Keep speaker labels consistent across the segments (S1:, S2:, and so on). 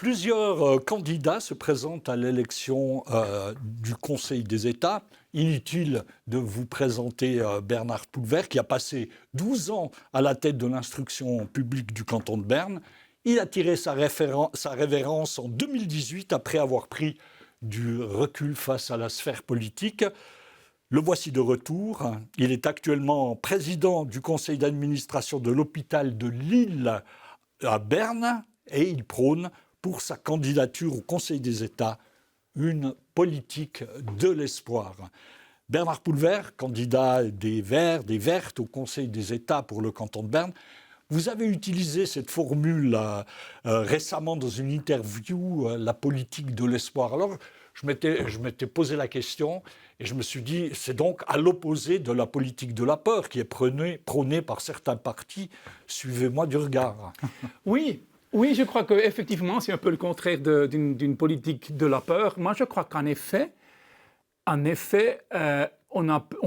S1: Plusieurs candidats se présentent à l'élection du Conseil des États. Inutile de vous présenter Bernard Poulvert, qui a passé 12 ans à la tête de l'instruction publique du canton de Berne. Il a tiré sa révérence en 2018 après avoir pris du recul face à la sphère politique. Le voici de retour. Il est actuellement président du conseil d'administration de l'hôpital de Lille à Berne et il prône pour sa candidature au Conseil des États une politique de l'espoir. Bernard Poulvert, candidat des Verts, des Vertes au Conseil des États pour le canton de Berne, vous avez utilisé cette formule récemment dans une interview, la politique de l'espoir. Alors, je m'étais posé la question et je me suis dit, c'est donc à l'opposé de la politique de la peur qui est prônée par certains partis. Suivez-moi du regard.
S2: Oui, je crois qu'effectivement, c'est un peu le contraire d'une politique de la peur. Moi, je crois qu'en effet, on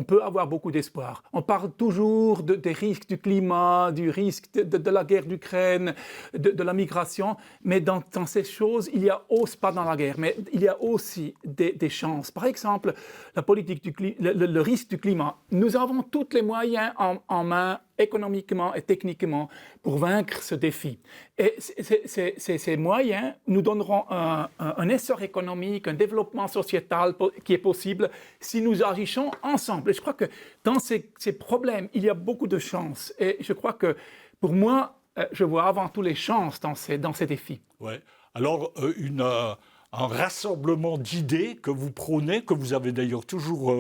S2: peut avoir beaucoup d'espoir. On parle toujours des risques du climat, du risque de la guerre d'Ukraine, de la migration, mais dans ces choses, il y a aussi, pas dans la guerre, mais il y a aussi des chances. Par exemple, la politique le risque du climat. Nous avons tous les moyens en main, économiquement et techniquement, pour vaincre ce défi. Et ces moyens nous donneront un essor économique, un développement sociétal qui est possible si nous agissons ensemble. Et je crois que dans ces problèmes, il y a beaucoup de chances. Et je crois que, pour moi, je vois avant tout les chances dans ces défis.
S1: Ouais. Alors, un rassemblement d'idées que vous prônez, que vous avez d'ailleurs toujours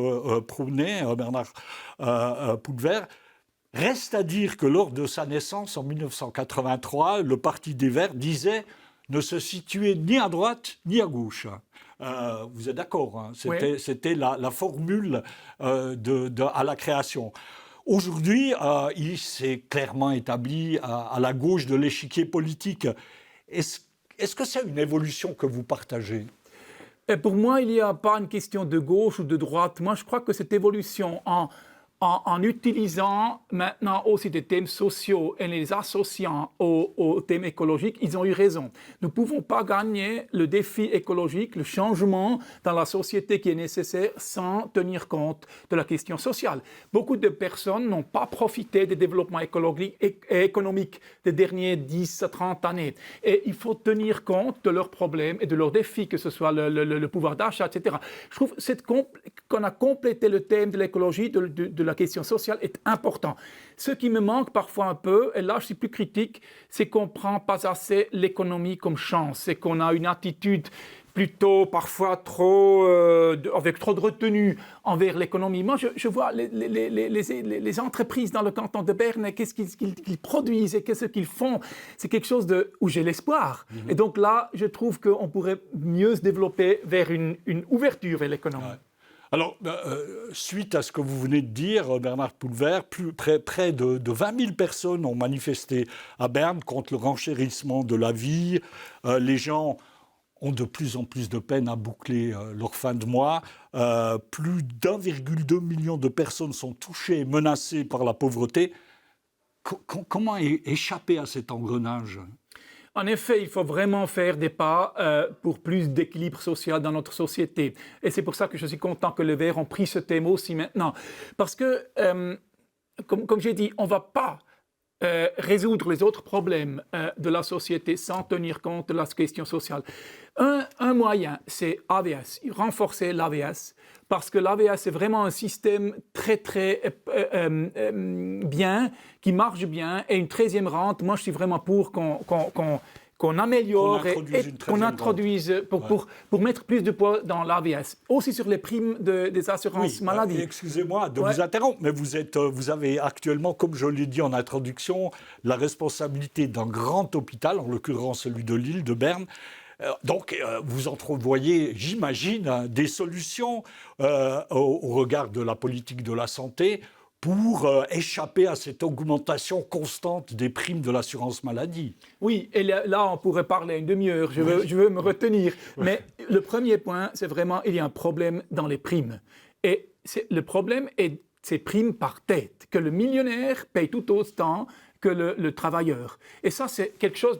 S1: prôné, Bernard Poulvert. Reste à dire que lors de sa naissance en 1983, le Parti des Verts disait ne se situer ni à droite ni à gauche. Vous êtes d'accord, hein? C'était la formule à la création. Aujourd'hui, il s'est clairement établi à la gauche de l'échiquier politique. Est-ce que c'est une évolution que vous partagez ?
S2: Et pour moi, il n'y a pas une question de gauche ou de droite. Moi, je crois que cette évolution en utilisant maintenant aussi des thèmes sociaux et les associant aux thèmes écologiques, ils ont eu raison. Nous ne pouvons pas gagner le défi écologique, le changement dans la société qui est nécessaire sans tenir compte de la question sociale. Beaucoup de personnes n'ont pas profité des développements écologiques et économiques des dernières 10 à 30 années. Et il faut tenir compte de leurs problèmes et de leurs défis, que ce soit le pouvoir d'achat, etc. Je trouve qu'on a complété le thème de l'écologie, de la question sociale est important. Ce qui me manque parfois un peu, et là je suis plus critique, c'est qu'on ne prend pas assez l'économie comme chance, c'est qu'on a une attitude plutôt parfois avec trop de retenue envers l'économie. Moi, je vois les entreprises dans le canton de Berne, qu'est-ce qu'ils produisent et qu'est-ce qu'ils font. C'est quelque chose où j'ai l'espoir. Et donc là, je trouve qu'on pourrait mieux se développer vers une ouverture vers l'économie.
S1: Ouais. Alors, suite à ce que vous venez de dire, Bernard Poulvert, près de 20 000 personnes ont manifesté à Berne contre le renchérissement de la vie. Les gens ont de plus en plus de peine à boucler leur fin de mois. Plus d'1,2 million de personnes sont touchées et menacées par la pauvreté. Comment échapper à cet engrenage ?
S2: En effet, il faut vraiment faire des pas pour plus d'équilibre social dans notre société. Et c'est pour ça que je suis content que les Verts ont pris ce thème aussi maintenant. Parce que, comme j'ai dit, on ne va pas résoudre les autres problèmes de la société sans tenir compte de la question sociale. Un moyen, c'est AVS, renforcer l'AVS, parce que l'AVS est vraiment un système très bien, qui marche bien, et une 13e rente, moi je suis vraiment pour qu'on améliore et qu'on introduise pour mettre plus de poids dans l'AVS. Aussi sur les primes des assurances maladie.
S1: Excusez-moi de vous interrompre, mais vous avez actuellement, comme je l'ai dit en introduction, la responsabilité d'un grand hôpital, en l'occurrence celui de Lille, de Berne. Donc, vous entrevoyez, j'imagine, des solutions au regard de la politique de la santé pour échapper à cette augmentation constante des primes de l'assurance maladie.
S2: Oui, et là, on pourrait parler une demi-heure, je veux me retenir. Mais le premier point, c'est vraiment, il y a un problème dans les primes. Et le problème est ces primes par tête, que le millionnaire paye tout autant que le travailleur. Et ça, c'est quelque chose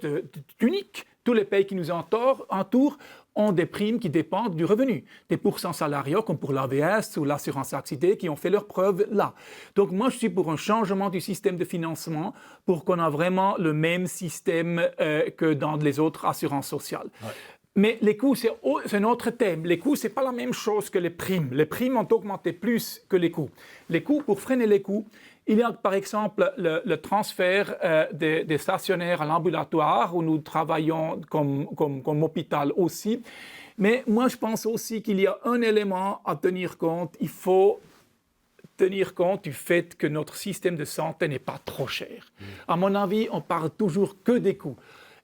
S2: d'unique Tous les pays qui nous entourent ont des primes qui dépendent du revenu. Des pourcents salariaux, comme pour l'AVS ou l'assurance accident, qui ont fait leurs preuves là. Donc moi, je suis pour un changement du système de financement pour qu'on ait vraiment le même système que dans les autres assurances sociales. Ouais. Mais les coûts, c'est un autre thème. Les coûts, ce n'est pas la même chose que les primes. Les primes ont augmenté plus que les coûts. Les coûts, pour freiner les coûts, il y a par exemple le transfert des stationnaires à l'ambulatoire où nous travaillons comme hôpital aussi. Mais moi, je pense aussi qu'il y a un élément à tenir compte. Il faut tenir compte du fait que notre système de santé n'est pas trop cher. À mon avis, on parle toujours que des coûts.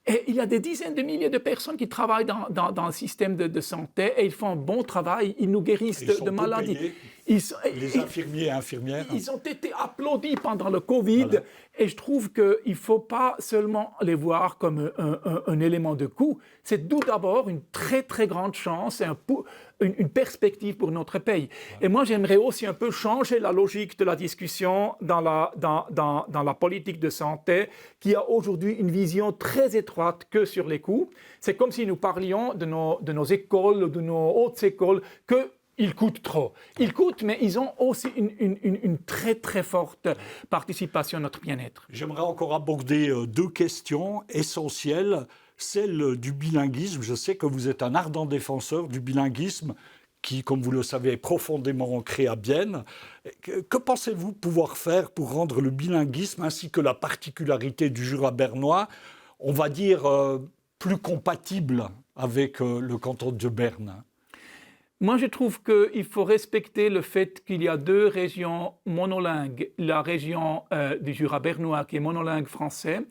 S2: Et il y a des dizaines de milliers de personnes qui travaillent dans le système de santé et ils font un bon travail, ils nous guérissent de maladies.
S1: Les infirmiers et infirmières.
S2: Ils ont été applaudis pendant le Covid. Voilà. Et je trouve qu'il ne faut pas seulement les voir comme un élément de coût. C'est tout d'abord une très, très grande chance et une perspective pour notre pays. Voilà. Et moi, j'aimerais aussi un peu changer la logique de la discussion dans la politique de santé, qui a aujourd'hui une vision très étroite que sur les coûts. C'est comme si nous parlions de nos écoles, de nos hautes écoles, ils coûtent trop. Ils coûtent, mais ils ont aussi une très, très forte participation à notre bien-être.
S1: J'aimerais encore aborder deux questions essentielles. Celle du bilinguisme. Je sais que vous êtes un ardent défenseur du bilinguisme qui, comme vous le savez, est profondément ancré à Bienne. Que pensez-vous pouvoir faire pour rendre le bilinguisme ainsi que la particularité du Jura bernois, on va dire, plus compatible avec le canton de Berne ?
S2: Moi, je trouve qu'il faut respecter le fait qu'il y a deux régions monolingues. La région du Jura bernois qui est monolingue français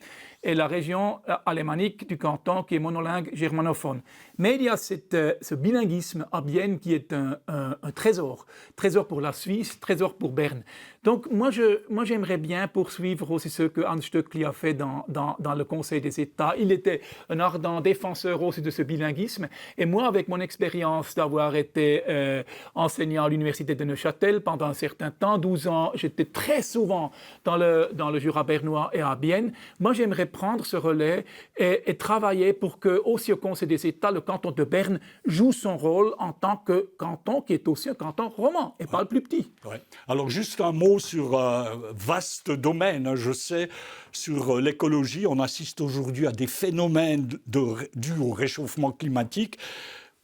S2: et la région alémanique du canton qui est monolingue germanophone. Mais il y a ce bilinguisme à Bienne qui est un trésor. Trésor pour la Suisse, trésor pour Berne. Donc moi j'aimerais bien poursuivre aussi ce que Hans Stöckli a fait dans le Conseil des États. Il était un ardent défenseur aussi de ce bilinguisme. Et moi, avec mon expérience d'avoir été enseignant à l'Université de Neuchâtel pendant un certain temps, 12 ans, j'étais très souvent dans le Jura bernois et à Bienne. Moi, j'aimerais prendre ce relais et travailler pour que, aussi au Conseil des États, le canton de Berne joue son rôle en tant que canton qui est aussi un canton roman et pas le plus petit.
S1: Ouais. Alors, juste un mot sur vaste domaine, je sais, sur l'écologie. On assiste aujourd'hui à des phénomènes dus au réchauffement climatique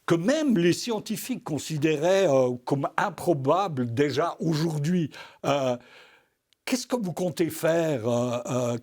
S1: que même les scientifiques considéraient comme improbables déjà aujourd'hui. Qu'est-ce que vous comptez faire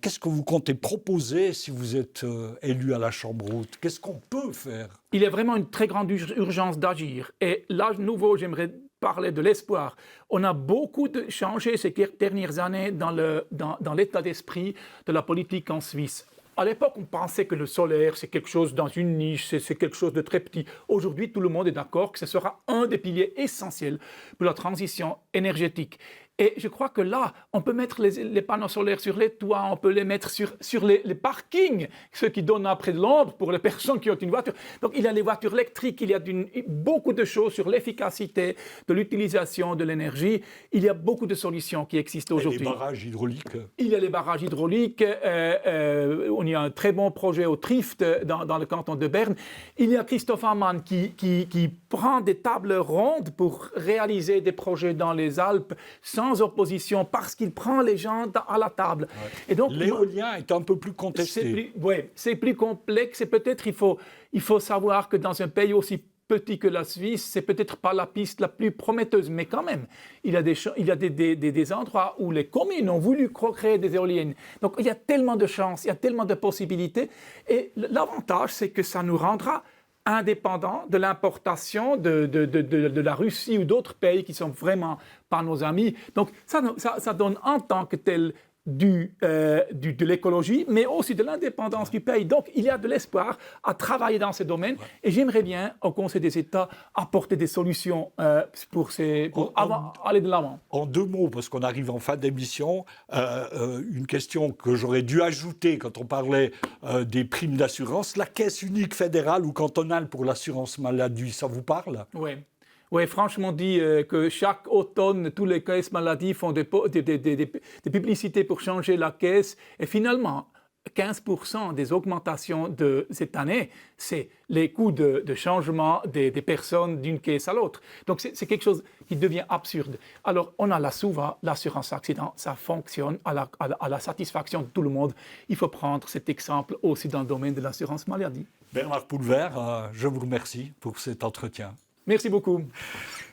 S1: qu'est-ce que vous comptez proposer si vous êtes élu à la Chambre haute? Qu'est-ce qu'on peut faire?
S2: Il y a vraiment une très grande urgence d'agir. Et là, de nouveau, j'aimerais parler de l'espoir. On a beaucoup changé ces dernières années dans l'état d'esprit de la politique en Suisse. À l'époque, on pensait que le solaire, c'est quelque chose dans une niche, c'est quelque chose de très petit. Aujourd'hui, tout le monde est d'accord que ce sera un des piliers essentiels pour la transition énergétique. Et je crois que là, on peut mettre les panneaux solaires sur les toits, on peut les mettre sur les parkings, ce qui donne après de l'ombre pour les personnes qui ont une voiture. Donc il y a les voitures électriques, il y a beaucoup de choses sur l'efficacité de l'utilisation de l'énergie. Il y a beaucoup de solutions qui existent aujourd'hui.
S1: Et les barrages hydrauliques.
S2: Il y a les barrages hydrauliques. On y a un très bon projet au Trift dans le canton de Berne. Il y a Christophe Ammann qui prend des tables rondes pour réaliser des projets dans les Alpes sans opposition, parce qu'il prend les gens à la table.
S1: Ouais. Et donc, l'éolien est un peu plus contesté.
S2: C'est plus complexe et peut-être il faut savoir que dans un pays aussi petit que la Suisse, c'est peut-être pas la piste la plus prometteuse, mais quand même, il y a des endroits où les communes ont voulu créer des éoliennes. Donc il y a tellement de chances, il y a tellement de possibilités. Et l'avantage, c'est que ça nous rendra indépendants de l'importation de la Russie ou d'autres pays qui sont vraiment pas nos amis. Donc ça donne en tant que tel de l'écologie, mais aussi de l'indépendance du pays. Donc, il y a de l'espoir à travailler dans ce domaine. Ouais. Et j'aimerais bien, au Conseil des États, apporter des solutions pour aller de l'avant.
S1: En deux mots, parce qu'on arrive en fin d'émission, une question que j'aurais dû ajouter quand on parlait des primes d'assurance. La caisse unique fédérale ou cantonale pour l'assurance maladie, ça vous parle?
S2: Oui. Oui, franchement dit que chaque automne, tous les caisses maladies font des publicités pour changer la caisse. Et finalement, 15% des augmentations de cette année, c'est les coûts de changement des personnes d'une caisse à l'autre. Donc, c'est quelque chose qui devient absurde. Alors, on a la SUVA, l'assurance accident, ça fonctionne à la satisfaction de tout le monde. Il faut prendre cet exemple aussi dans le domaine de l'assurance maladie.
S1: Bernard Poulvert, je vous remercie pour cet entretien.
S2: Merci beaucoup.